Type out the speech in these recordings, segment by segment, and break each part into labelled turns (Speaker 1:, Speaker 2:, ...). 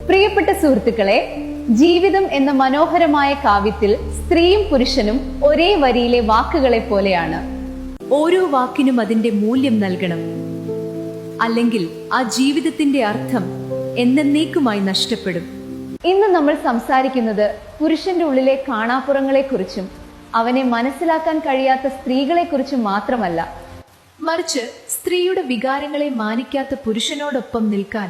Speaker 1: പ്രിയപ്പെട്ട സുഹൃത്തുക്കളെ, ജീവിതം എന്ന മനോഹരമായ കാവ്യത്തിൽ സ്ത്രീയും പുരുഷനും ഒരേ വരിയിലെ വാക്കുകളെ പോലെയാണ്.
Speaker 2: ഓരോ വാക്കിനും അതിന്റെ മൂല്യം നൽകണം, അല്ലെങ്കിൽ ആ ജീവിതത്തിന്റെ അർത്ഥം എന്നേക്കുമായി നഷ്ടപ്പെടും.
Speaker 1: ഇന്ന് നമ്മൾ സംസാരിക്കുന്നത് പുരുഷന്റെ ഉള്ളിലെ കാണാപ്പുറങ്ങളെ കുറിച്ചും അവനെ മനസ്സിലാക്കാൻ കഴിയാത്ത സ്ത്രീകളെ കുറിച്ചും മാത്രമല്ല,
Speaker 2: മറിച്ച് സ്ത്രീയുടെ വികാരങ്ങളെ മാനിക്കാത്ത പുരുഷനോടൊപ്പം നിൽക്കാൻ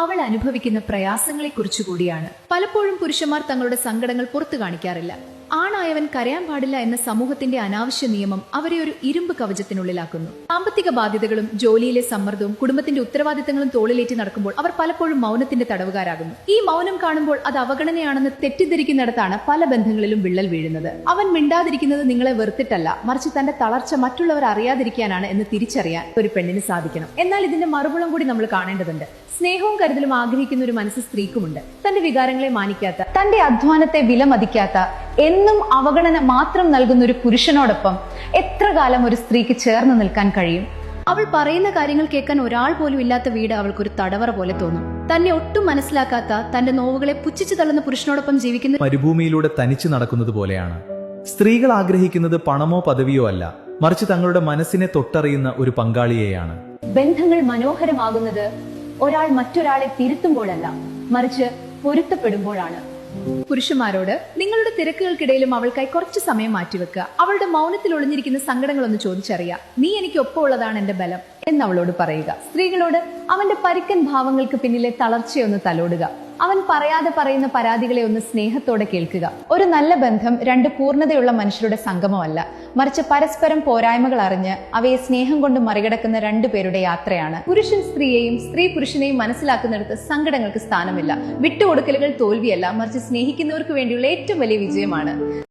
Speaker 2: അവൾ അനുഭവിക്കുന്ന പ്രയാസങ്ങളെ കുറിച്ചുകൂടിയാണ്. പലപ്പോഴും പുരുഷന്മാർ തങ്ങളുടെ സങ്കടങ്ങൾ പുറത്തു കാണിക്കാറില്ല. ആണായവൻ കരയാൻ പാടില്ല എന്ന സമൂഹത്തിന്റെ അനാവശ്യ നിയമം അവരെ ഒരു ഇരുമ്പ് കവചത്തിനുള്ളിലാക്കുന്നു. സാമ്പത്തിക ബാധ്യതകളും ജോലിയിലെ സമ്മർദ്ദവും കുടുംബത്തിന്റെ ഉത്തരവാദിത്തങ്ങളും തോളിലേറ്റി നടക്കുമ്പോൾ അവർ പലപ്പോഴും മൗനത്തിന്റെ തടവുകാരാകുന്നു. ഈ മൗനം കാണുമ്പോൾ അത് അവഗണനയാണെന്ന് തെറ്റിദ്ധരിക്കുന്നിടത്താണ് പല ബന്ധങ്ങളിലും വിള്ളൽ വീഴുന്നത്. അവൻ മിണ്ടാതിരിക്കുന്നത് നിങ്ങളെ വെറുത്തിട്ടല്ല, മറിച്ച് തന്റെ തളർച്ച മറ്റുള്ളവർ അറിയാതിരിക്കാനാണ് എന്ന് തിരിച്ചറിയാൻ ഒരു പെണ്ണിന് സാധിക്കണം. എന്നാൽ ഇതിന്റെ മറുപുറം കൂടി നമ്മൾ കാണേണ്ടതുണ്ട്. സ്നേഹവും കരുതലും ആഗ്രഹിക്കുന്ന ഒരു മനസ്സ് സ്ത്രീക്കുമുണ്ട്. തന്റെ വികാരങ്ങളെ മാനിക്കാത്ത, തന്റെ അധ്വാനത്തെ വിലമതിക്കാത്ത, എന്നും അവഗണന മാത്രം നൽകുന്ന ഒരു പുരുഷനോടൊപ്പം എത്ര കാലം ഒരു സ്ത്രീക്ക് ചേർന്ന് നിൽക്കാൻ കഴിയും? അവൾ പറയുന്ന കാര്യങ്ങൾ കേൾക്കാൻ ഒരാൾ പോലും ഇല്ലാത്ത വീട് അവൾക്കൊരു തടവറ പോലെ തോന്നും. തന്നെ ഒട്ടും മനസ്സിലാക്കാത്ത, തന്റെ നോവുകളെ പുച്ഛിച്ചു തള്ളുന്ന പുരുഷനോടൊപ്പം ജീവിക്കുന്ന
Speaker 3: മരുഭൂമിയിലൂടെ തനിച്ചു നടക്കുന്നത് പോലെയാണ്. സ്ത്രീകൾ ആഗ്രഹിക്കുന്നത് പണമോ പദവിയോ അല്ല, മറിച്ച് തങ്ങളുടെ മനസ്സിനെ തൊട്ടറിയുന്ന ഒരു പങ്കാളിയെയാണ്.
Speaker 1: ബന്ധങ്ങൾ മനോഹരമാകുന്നത് ഒരാൾ മറ്റൊരാളെ തിരുത്തുമ്പോഴല്ല, മറിച്ച് പൊരുത്തപ്പെടുമ്പോഴാണ്.
Speaker 2: പുരുഷന്മാരോട് നിങ്ങളുടെ തിരക്കുകൾക്കിടയിലും അവൾക്കായി കുറച്ച് സമയം മാറ്റിവെക്കുക. അവളുടെ മൗനത്തിൽ ഒളിഞ്ഞിരിക്കുന്ന സങ്കടങ്ങളൊന്ന് ചോദിച്ചറിയുക. നീ എനിക്ക് ഒപ്പമുള്ളതാണ് എന്റെ ബലം എന്ന് അവളോട് പറയുക. സ്ത്രീകളോട് അവന്റെ പരിക്കൻ ഭാവങ്ങൾക്ക് പിന്നിലെ തളർച്ചയൊന്ന് തലോടുക. അവൻ പറയാതെ പറയുന്ന പരാതികളെ ഒന്ന് സ്നേഹത്തോടെ കേൾക്കുക. ഒരു നല്ല ബന്ധം രണ്ട് പൂർണ്ണതയുള്ള മനുഷ്യരുടെ സംഗമമല്ല, മറിച്ച് പരസ്പരം പോരായ്മകൾ അറിഞ്ഞ് അവയെ സ്നേഹം കൊണ്ട് മറികടക്കുന്ന രണ്ടുപേരുടെ യാത്രയാണ്. പുരുഷൻ സ്ത്രീയെയും സ്ത്രീ പുരുഷനെയും മനസ്സിലാക്കുന്നിടത്ത് സങ്കടങ്ങൾക്ക് സ്ഥാനമില്ല. വിട്ടുകൊടുക്കലുകൾ തോൽവിയല്ല, മറിച്ച് സ്നേഹിക്കുന്നവർക്ക് വേണ്ടിയുള്ള ഏറ്റവും വലിയ വിജയമാണ്.